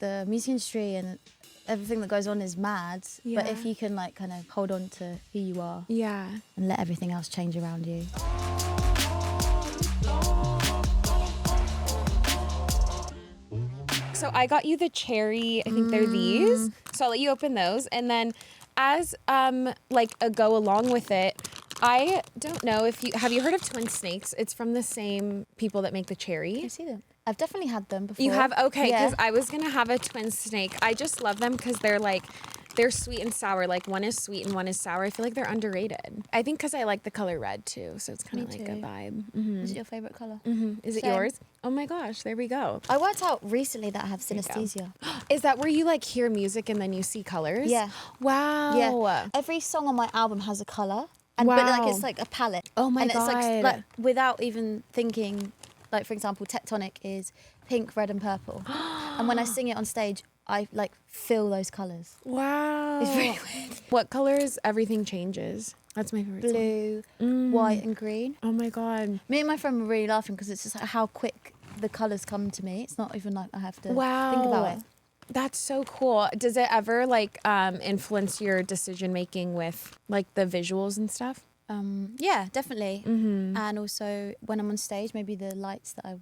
the music industry and everything that goes on is mad. Yeah. But if you can like kind of hold on to who you are, Yeah, and let everything else change around you. so I got you the cherry, I think they're these, so I'll let you open those, and then as like a go along with it, I don't know if have you heard of twin snakes? It's from the same people that make the cherry. I see them. I've definitely had them before. You have? Okay, Yeah. because I was gonna have a twin snake. I just love them because they're sweet and sour. Like one is sweet and one is sour. I feel like they're underrated. I think because I like the color red too, so it's kind of like a vibe. Is it your favorite color? Is it Same. yours? Oh my gosh, there we go. I worked out recently that I have synesthesia. Is that where you like hear music and then you see colors? Yeah. Wow. Yeah. Every song on my album has a color, but like it's like a palette. Oh my and God. it's like without even thinking. Like for example, Tectonic is pink, red, and purple, and when I sing it on stage, I like feel those colors. Wow. It's really weird. What colors everything changes? That's my favorite song. Blue, white, and green. Oh my God. Me and my friend were really laughing because it's just like how quick the colors come to me. It's not even like I have to think about it. That's so cool. Does it ever like influence your decision making with like the visuals and stuff? Yeah, definitely. And also when I'm on stage, maybe the lights that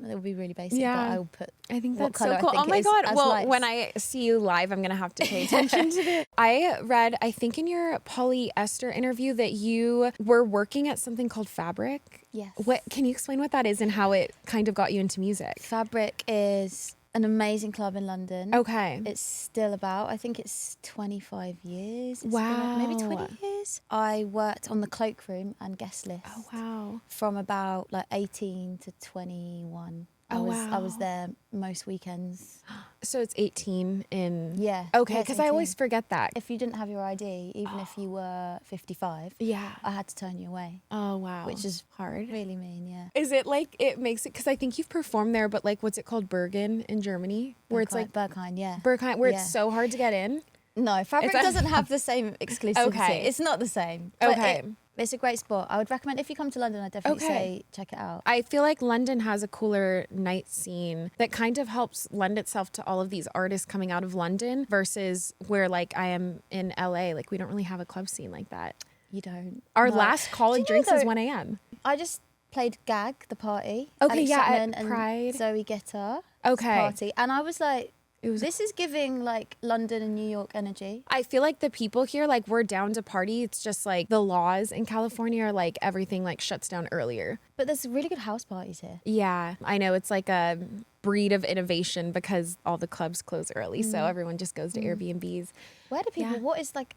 it'll be really basic, but I'll put. I think what that's so colour cool. I think Oh my it is God. as Well, lights. when I see you live, I'm going to have to pay attention to it. I read, I think in your polyester interview that you were working at something called Fabric. Yes. What can you explain what that is and how it kind of got you into music? Fabric is an amazing club in London. Okay. It's still about, I think it's 25 years. Wow. Maybe 20 years. I worked on the cloakroom and guest list. Oh, wow. From about like 18 to 21. I was there most weekends. So it's 18 in... Yeah. Okay, yeah, because I always forget that. If you didn't have your ID, even if you were 55, Yeah. I had to turn you away. Oh, wow. Which is hard. Really mean, yeah. Is it like, it makes it, because I think you've performed there, but like, what's it called? Bergen in Germany? Where it's like... Berghain, yeah. Berghain, where it's so hard to get in? No, Fabric doesn't have the same exclusivity. Okay. It's not the same. But Okay. it's a great spot. I would recommend, if you come to London, I'd definitely say check it out. I feel like London has a cooler night scene that kind of helps lend itself to all of these artists coming out of London versus where like I am in LA. Like we don't really have a club scene like that. You don't. Our last college Do you know drinks is though, 1 a.m. I just played Gag, the party. Okay, Alex yeah, Chapman at and Pride. Zoe Guetta. Okay. Party. And I was like, this is giving like London and New York energy. I feel like the people here, like we're down to party. It's just like the laws in California are like everything like shuts down earlier. But there's really good house parties here. Yeah, I know. It's like a breed of innovation because all the clubs close early. So everyone just goes to Airbnbs. Where do people,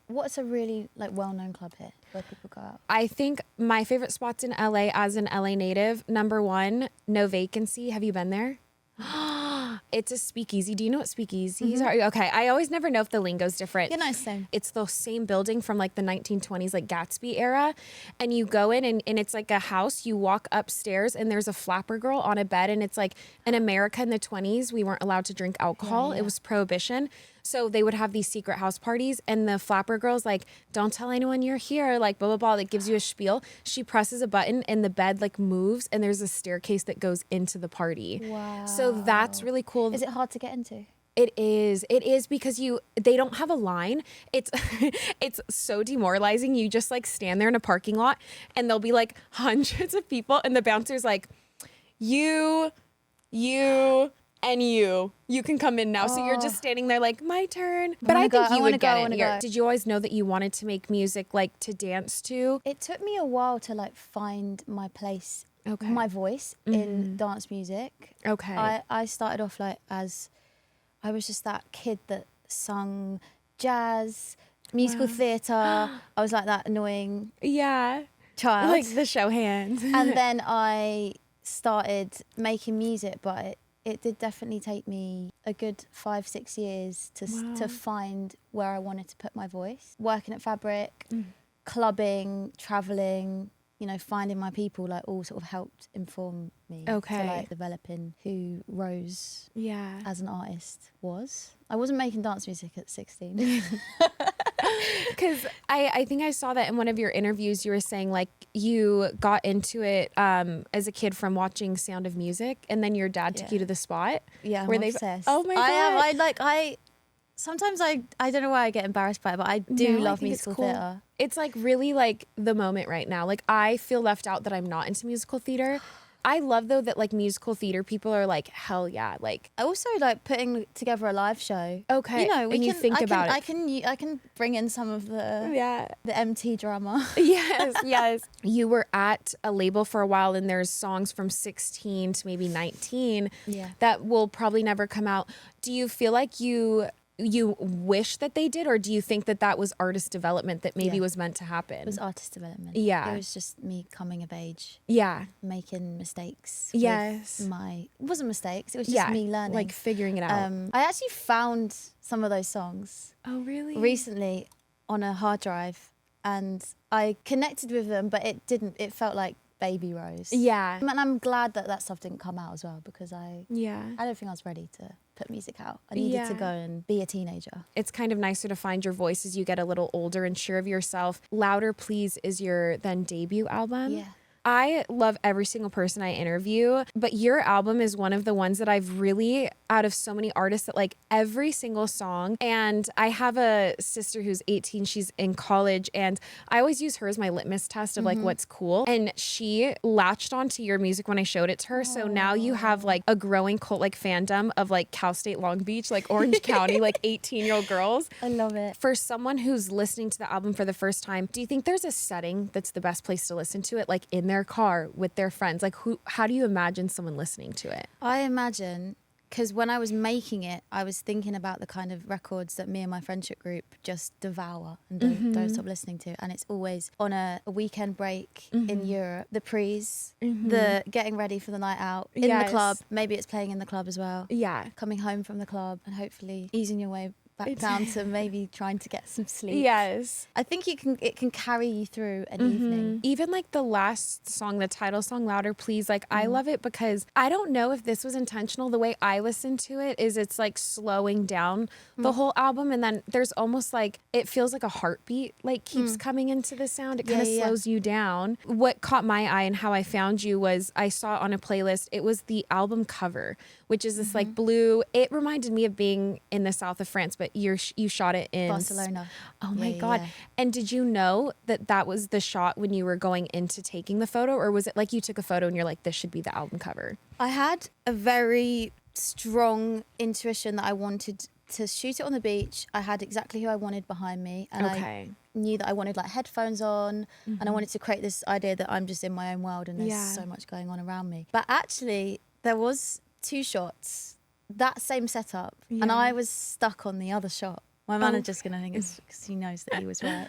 what's a really like well-known club here where people go out? I think my favorite spots in LA as an LA native, number one, No Vacancy. Have you been there? It's a speakeasy. Do you know what speakeasies are? Okay. I always never know if the lingo's different. Yeah, no, same. It's the same building from like the 1920s, like Gatsby era. And you go in and it's like a house. You walk upstairs and there's a flapper girl on a bed. And it's like in America in the 20s, we weren't allowed to drink alcohol. Yeah. It was prohibition. So they would have these secret house parties and the flapper girl's like, don't tell anyone you're here, like blah, blah, blah. That gives you a spiel. She presses a button and the bed like moves and there's a staircase that goes into the party. Wow. So that's really cool. Is it hard to get into? It is because they don't have a line. It's it's so demoralizing. You just like stand there in a parking lot and there'll be like hundreds of people and the bouncer's like, you and you can come in now. So you're just standing there like, my turn. But I think you would get it. Did you always know that you wanted to make music like to dance to? It took me a while to like find my place, my voice in dance music. Okay. I started off like I was just that kid that sung jazz, musical theatre. I was like that annoying child. Like the show hands. And then I started making music, but it did definitely take me a good 5-6 years to find where I wanted to put my voice. Working at Fabric, clubbing, traveling, you know, finding my people, like all sort of helped inform me to like developing who Rose as an artist was. I wasn't making dance music at 16. Because I think I saw that in one of your interviews. You were saying like you got into it as a kid from watching Sound of Music, and then your dad took you to the spot. Yeah, where I'm they obsessed. Oh my god! Sometimes I don't know why I get embarrassed by it, but I do love musical theatre. It's like really like the moment right now. Like I feel left out that I'm not into musical theater. I love though that like musical theater people are like, hell yeah. Like I also like putting together a live show. Okay. You know, you think about it. I can bring in some of the MT drama. Yes. You were at a label for a while, and there's songs from 16 to maybe 19 that will probably never come out. Do you feel like you wish that they did, or do you think that that was artist development that maybe was meant to happen? It was artist development. Yeah. It was just me coming of age. Yeah. Making mistakes. Yes. It wasn't mistakes. It was just me learning. Like figuring it out. I actually found some of those songs. Oh, really? Recently on a hard drive, and I connected with them, but it felt like Baby Rose. Yeah. And I'm glad that stuff didn't come out as well, because I don't think I was ready to put music out. I needed to go and be a teenager. It's kind of nicer to find your voice as you get a little older and sure of yourself. Louder Please is your then debut album. Yeah. I love every single person I interview, but your album is one of the ones that I've really, out of so many artists, that like every single song. And I have a sister who's 18, she's in college, and I always use her as my litmus test of like what's cool. And she latched onto your music when I showed it to her. So now you have like a growing cult like fandom of like Cal State Long Beach, like Orange County, like 18-year-old girls. I love it. For someone who's listening to the album for the first time, do you think there's a setting that's the best place to listen to it? Like in their car with their friends? Like how do you imagine someone listening to it? I imagine, because when I was making it, I was thinking about the kind of records that me and my friendship group just devour and don't stop listening to. And it's always on a weekend break in Europe, the pre's, the getting ready for the night out, in the club. Maybe it's playing in the club as well. Yeah. Coming home from the club and hopefully easing your way back down to maybe trying to get some sleep. Yes. I think it can carry you through an evening. Even like the last song, the title song, Louder Please, like I love it because I don't know if this was intentional. The way I listen to it is it's like slowing down the whole album, and then there's almost like it feels like a heartbeat like keeps coming into the sound. It kind of slows you down. What caught my eye and how I found you was I saw it on a playlist. It was the album cover, which is this like blue. It reminded me of being in the south of France, but you shot it in Barcelona. Oh my God. Yeah. And did you know that was the shot when you were going into taking the photo, or was it like you took a photo and you're like, this should be the album cover? I had a very strong intuition that I wanted to shoot it on the beach. I had exactly who I wanted behind me, and I knew that I wanted like headphones on, and I wanted to create this idea that I'm just in my own world and there's so much going on around me. But actually there was 2 shots, that same setup, and I was stuck on the other shot. My manager's gonna think it's because he knows that he was right.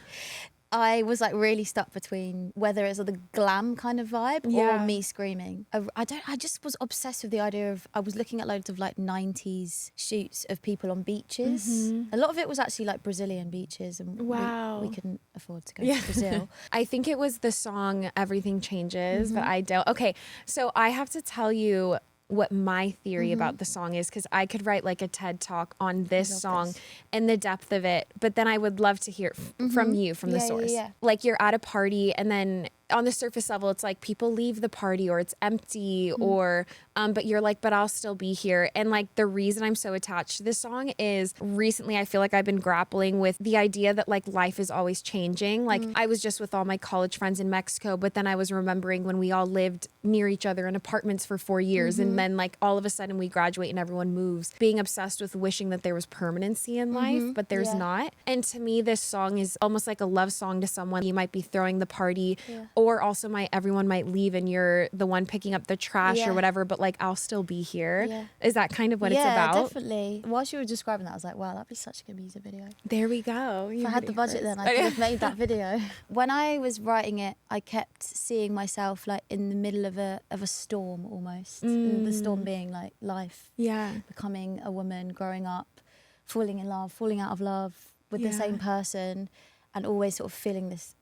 I was like really stuck between whether it's the glam kind of vibe or me screaming. I just was obsessed with the idea of, I was looking at loads of like 90s shoots of people on beaches. A lot of it was actually like Brazilian beaches, and we couldn't afford to go to Brazil. I think it was the song Everything Changes, but I don't. Okay, so I have to tell you what my theory about the song is, because I could write like a TED talk on this song and the depth of it, but then I would love to hear from you, from the source. Like you're at a party, and then on the surface level it's like people leave the party or it's empty, or but you're like, but I'll still be here. And like the reason I'm so attached to this song is recently I feel like I've been grappling with the idea that like life is always changing. Like I was just with all my college friends in Mexico, but then I was remembering when we all lived near each other in apartments for 4 years, and then like all of a sudden we graduate and everyone moves, being obsessed with wishing that there was permanency in life, but there's not. And to me this song is almost like a love song to someone. You might be throwing the party, or also everyone might leave and you're the one picking up the trash or whatever, but like I'll still be here. Is that kind of what it's about? Yeah, definitely. Whilst you were describing that, I was like, wow, that'd be such a good music video. There we go. If I had the budget then I could have made that video. When I was writing it, I kept seeing myself like in the middle of a storm almost. And the storm being like life. Becoming a woman, growing up, falling in love, falling out of love with the same person, and always sort of feeling this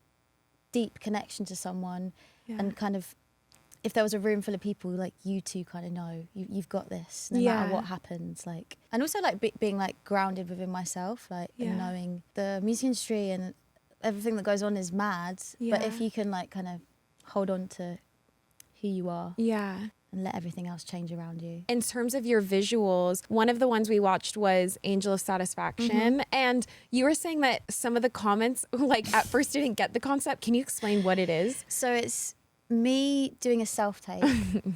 deep connection to someone, and kind of if there was a room full of people, like you two kind of know you've got this no matter what happens, like, and also like being like grounded within myself, like and knowing the music industry and everything that goes on is mad, but if you can like kind of hold on to who you are and let everything else change around you. In terms of your visuals, one of the ones we watched was Angel of Satisfaction. And you were saying that some of the comments, like at first didn't get the concept. Can you explain what it is? So it's me doing a self-tape.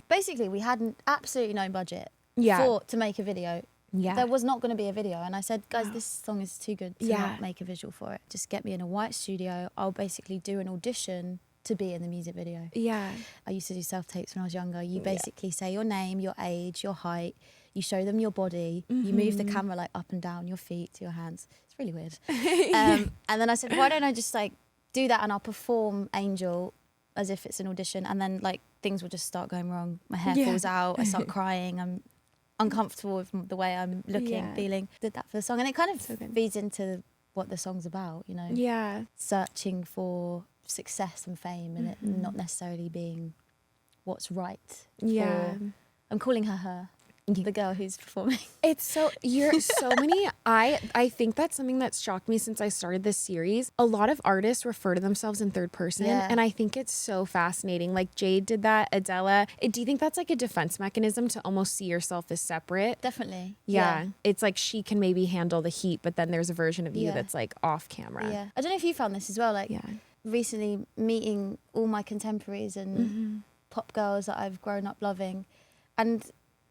Basically, we had absolutely no budget to make a video. There was not going to be a video. And I said, guys, this song is too good to not make a visual for it. Just get me in a white studio. I'll basically do an audition to be in the music video. I used to do self-tapes when I was younger. You basically say your name, your age, your height. You show them your body. You move the camera like up and down, your feet to your hands. It's really weird. And then I said, why don't I just like do that and I'll perform Angel as if it's an audition, and then like things will just start going wrong. My hair falls out. I start crying. I'm uncomfortable with the way I'm looking, feeling. Did that for the song, and it kind of feeds into what the song's about, you know. Searching for success and fame, and it not necessarily being what's right. I'm calling her the girl who's performing. It's so many. I think that's something that's shocked me since I started this series. A lot of artists refer to themselves in third person, and I think it's so fascinating. Like Jade did that, Adela. Do you think that's like a defense mechanism to almost see yourself as separate? Definitely. It's like she can maybe handle the heat, but then there's a version of you that's like off camera. I don't know if you found this as well, like recently meeting all my contemporaries and pop girls that I've grown up loving, and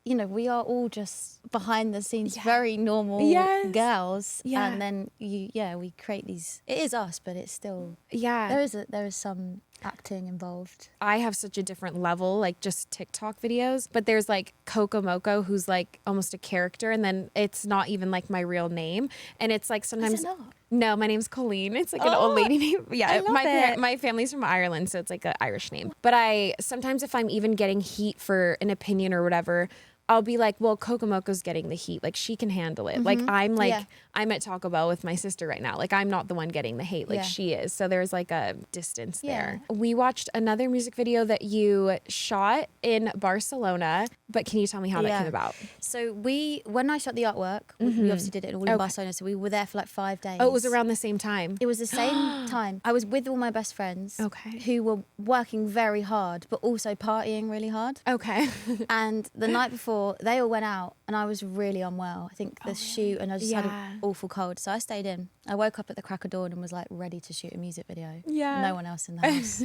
you know, we are all just behind the scenes, very normal girls. And then we create these, it is us, but it's still, there is some acting involved. I have such a different level, like just TikTok videos, but there's like Coco Mocoe, who's like almost a character, and then it's not even like my real name. And it's like sometimes, is it not? No, my name's Colleen. It's like an old lady name. My family's from Ireland, so it's like an Irish name. But sometimes if I'm even getting heat for an opinion or whatever, I'll be like, well, Coco Mocoe's getting the heat. Like, she can handle it. Like, I'm at Taco Bell with my sister right now. Like, I'm not the one getting the hate. Like, she is. So there's like a distance there. We watched another music video that you shot in Barcelona. But can you tell me how that came about? So when I shot the artwork, we obviously did it all in Barcelona. So we were there for like 5 days. Oh, it was around the same time. It was the same time. I was with all my best friends who were working very hard, but also partying really hard. And the night before, they all went out and I was really unwell. I think the shoot, and I just had an awful cold. So I stayed in. I woke up at the crack of dawn and was like ready to shoot a music video. No one else in the house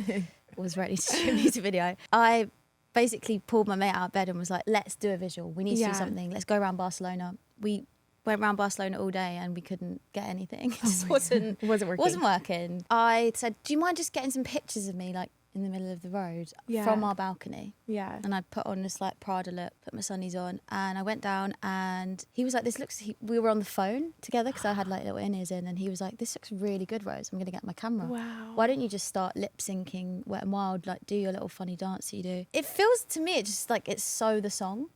was ready to shoot a music video. I basically pulled my mate out of bed and was like, let's do a visual. We need to do something. Let's go around Barcelona. We went around Barcelona all day and we couldn't get anything. It just wasn't working. I said, do you mind just getting some pictures of me like in the middle of the road from our balcony? And I put on this like Prada look, put my sunnies on, and I went down, and he was like, we were on the phone together because I had like little in-ears in, and he was like, this looks really good, Rose. I'm gonna get my camera. Why don't you just start lip syncing Wet and Wild, like do your little funny dance that you do? It feels to me, it's just like it's so the song.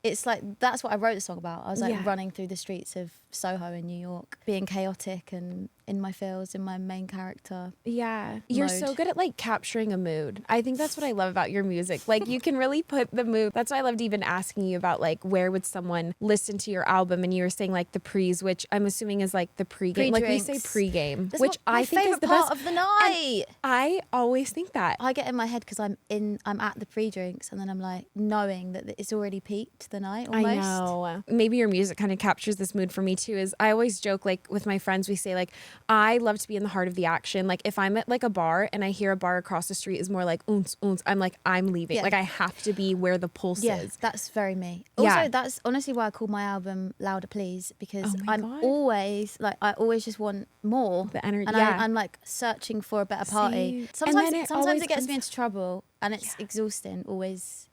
It's like, that's what I wrote the song about. I was like running through the streets of Soho in New York, being chaotic and in my feels, in my main character. You're so good at like capturing a mood. I think that's what I love about your music. Like, you can really put the mood. That's why I loved even asking you about like, where would someone listen to your album? And you were saying like the pre's, which I'm assuming is like the pre-game. Like, we say pre-game, that's which I think is the part best of the night. And I always think that. I get in my head because I'm at the pre-drinks, and then I'm like knowing that it's already peaked the night almost. I know. Maybe your music kind of captures this mood for me too. Is I always joke like with my friends, we say like, I love to be in the heart of the action. Like, if I'm at like a bar and I hear a bar across the street is more like oons oons, I'm like, I'm leaving. Like, I have to be where the pulse is. That's very me. Also, that's honestly why I call my album Louder Please, because always like, I always just want more. The energy. And I'm like searching for a better party. Sometimes it gets me into trouble, and it's exhausting always.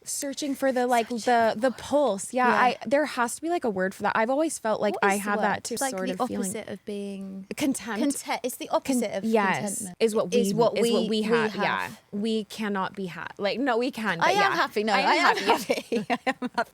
Searching for the like the pulse. There has to be like a word for that. I've always felt like I have that too. Like sort the of opposite feeling of being content. It's the opposite of contentment. Is what we have. Yeah, we cannot be happy. Like, no, we can. But I am happy. No, I am happy.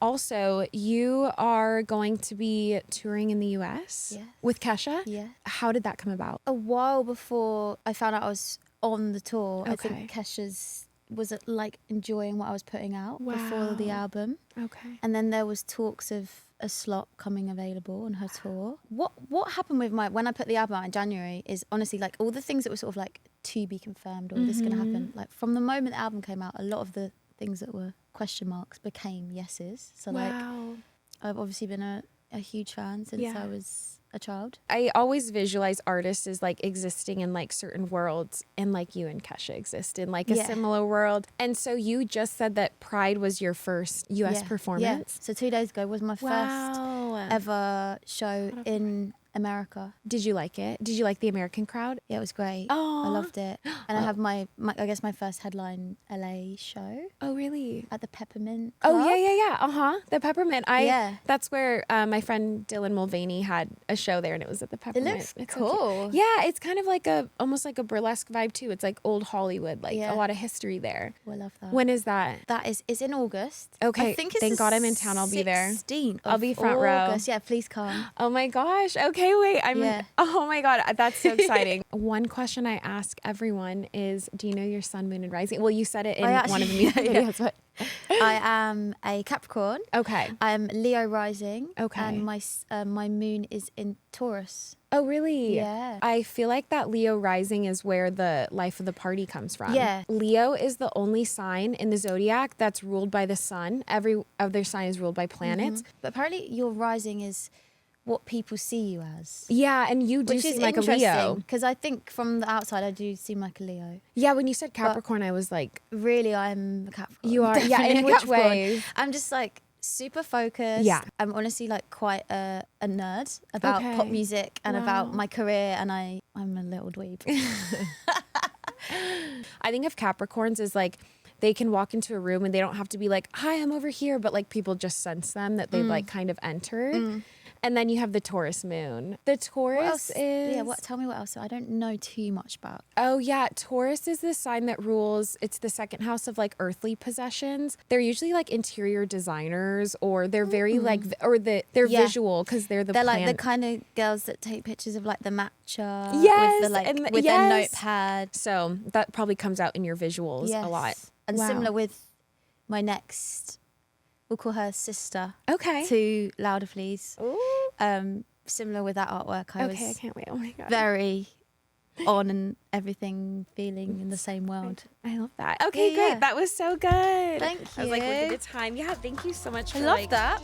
Also, you are going to be touring in the US with Kesha. How did that come about? A while before I found out I was on the tour, I think Kesha's was like enjoying what I was putting out before the album. Okay. And then there was talks of a slot coming available on her tour. What happened with when I put the album out in January is honestly like all the things that were sort of like to be confirmed or this is going to happen. Like from the moment the album came out, a lot of the things that were question marks became yeses. So like I've obviously been a huge fan since I was a child. I always visualize artists as like existing in like certain worlds, and like you and Kesha exist in like a similar world. And so you just said that Pride was your first US performance. So 2 days ago was my first ever show in America. Did you like it? Did you like the American crowd? Yeah, it was great. I loved it. And I have my I guess my first headline LA show. Oh, really? At the Peppermint Club. Oh, yeah. The Peppermint. That's where my friend Dylan Mulvaney had a show there, and it was at the Peppermint. It looks cool. Yeah, it's kind of like almost like a burlesque vibe too. It's like old Hollywood, like a lot of history there. Oh, I love that. When is that? It's in August. Okay. I think it's Thank God I'm in town. I'll be there. 16th. I'll be front row. Yeah, please come. Oh my gosh. Okay, wait. Oh my God. That's so exciting. One question I ask everyone is, do you know your sun, moon, and rising? Well, you said it in one of the music videos. But I am a Capricorn. Okay. I'm Leo rising. Okay. And my moon is in Taurus. Oh, really? Yeah. I feel like that Leo rising is where the life of the party comes from. Yeah. Leo is the only sign in the zodiac that's ruled by the sun. Every other sign is ruled by planets. But apparently your rising is what people see you as. Yeah, and you do seem like a Leo. Because I think from the outside I do seem like a Leo. Yeah, when you said Capricorn, I was like... Really, I'm a Capricorn. You are? Yeah, in which way? I'm just like super focused. Yeah. I'm honestly like quite a nerd about pop music and about my career, and I'm a little dweeb. I think of Capricorns as like, they can walk into a room and they don't have to be like, hi, I'm over here. But like people just sense them, that they've like kind of entered. And then you have the Taurus moon. The Taurus is... Yeah, tell me what else. I don't know too much about. Oh, yeah. Taurus is the sign that rules. It's the second house of like earthly possessions. They're usually like interior designers, or they're very like, or they're visual because they're like the kind of girls that take pictures of like the matcha with their notepad. So that probably comes out in your visuals a lot. And similar with my next... We'll call her sister. Okay. To Louder Please. Ooh. Similar with that artwork. I can't wait. Oh my God. Very on and everything, feeling in the same world. I love that. Okay, great. That was so good. Thank you. I was like, look at the time. Yeah, thank you so much for I love that.